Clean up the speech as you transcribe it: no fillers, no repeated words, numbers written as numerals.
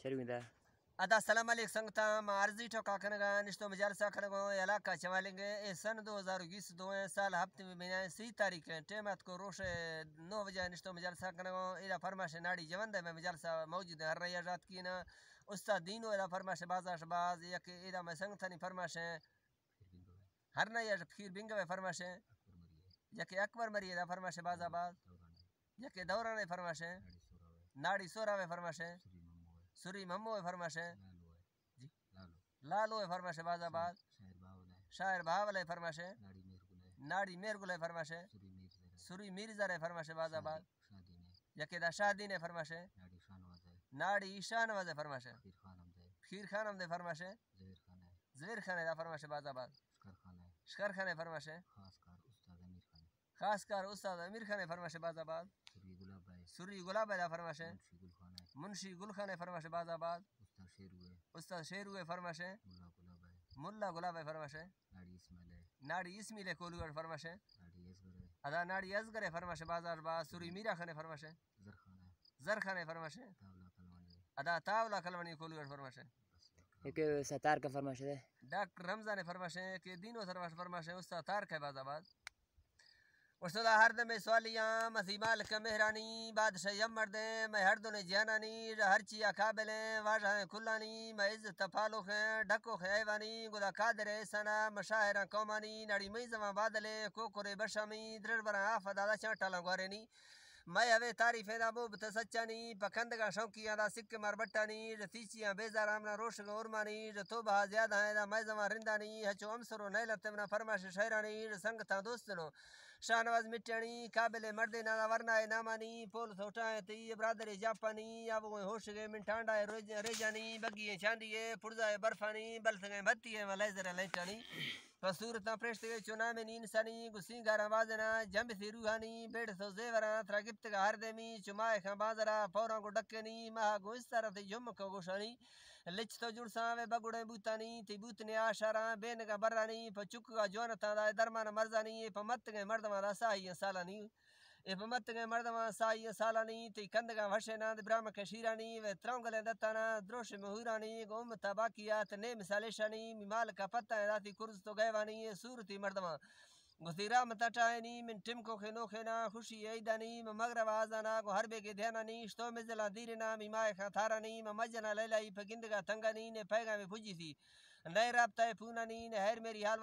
شروع ده ادا السلام علیکم سنگتا عرضی ٹھوکا کنگا نشتو مجالسہ کنگو علاقہ چوالنگے اے سن 2020 دویں سال ہفتے میں مہینے 30 تاریخ ٹیمت کو روش 9 بجے نشتو مجالسہ کنگو ایرا فرماش ناڑی جوندہ میں مجالسہ موجود ہے ہر رہی رات کی نا استاد دینو ایرا فرماش بازاش باز یک ایرا میں سنگتانی فرماش ہر نیا پھیر بنگوے فرماش یک اکبر مری ایرا فرماش باز باز یک دوران فرماش ناڑی سوراوے فرماش سری ممو فرماش جی لالو فرماش باز آباد شاعر باول فرماش ناڑی میر گل فرماش سری میرزا فرماش باز آباد یکے دا شادی نے فرماش ناڑی ایشان واز فرماش پھیر خانم دے فرماش زہر خان دا فرماش باز آباد شکر خان فرماش خاص کار استاد امیر خان فرماش باز آباد سری گلاب دا فرماش منشی گل خان فرماش باز آباد استاد شیروے فرماش ملا گلاب فرماش ناڑی اسمیل کولوڑ فرماش ادا ناڑی ازگر فرماش بازار با سری میرا خان فرماش زر خان فرماش ادا تاولا کلونی کولوڑ فرماش ایک ستار کا فرماش ہے ڈاکٹر رمضان فرماش کہ دینو فرماش فرماش استاد تارک باز آباد استاد ہر دم سوالیاں مسیمال کا مہرانی بادشاہ یمر دے میں ہر دن جانانی ہر چیا قابل واجہ کلانی میں عزت تفالو ہیں ڈھکو ہے ایوانی گلا قادر سنا مشاہرہ قومانی نڑی میزما بادلے کوکرے بشامی درڑ برا آفا دادا چانٹا لنگوارنی میں ہوے تعریف دا بوبت سچانی پکندگا شوقیاں دا سکھ مار بٹانی رتیچیاں بیزار آمنا روشگ اورمانی توبہ زیادہ ہے دا میں زمان رندانی ہچو امسرو نیلت منا فرماش شہرانی سنگتا دوستنو شاہنواز مٹیانی قابل مرد نا ورنہ نامانی پول سوٹائیں تی برادر جاپانی ابو ہوشگے من ٹانڈا ریجانی بگی چاندیے پرزا برفانی بلسگے بھتی ولیزر لیٹانی صورتاں پرشتے چنا میں انسانی گسین گارا بازنا جنب سی روحانی بیڑ سو زیورا ترا گپت کا ہر دیمی چمائے خاں بازرا پورا کو ڈکنی مہا گو اس طرح تی جم کو گوشانی لچ تو جڑساں وے بگڑے بوتانی تی بوتنے آشارا بین کا برانی پچک کا جوانتا دا درمان مرزانی پمت کے مردما دا سائی سالانی پمت کے مردما سائی سالانی تی کندگا وشنا برام کے شیرانی و ترونگلے دتانا دروش مہورانی گوم تباکیات نے مثالشانی مال کا پتہ ذاتی کرز تو گیوانی صورتی مردما گزیرا متٹائنی من ٹم کو خنو خنا خوشی ایدانی مغرب آزانا کو ہر بے کے دھیانانی اشتو مزلا دیرنا میمائے خان تھارانی مجنا لیلائی پگندگا تنگانی نے پیغامی پجی تھی نئے رابطہ پونانی نے ہیر میری حال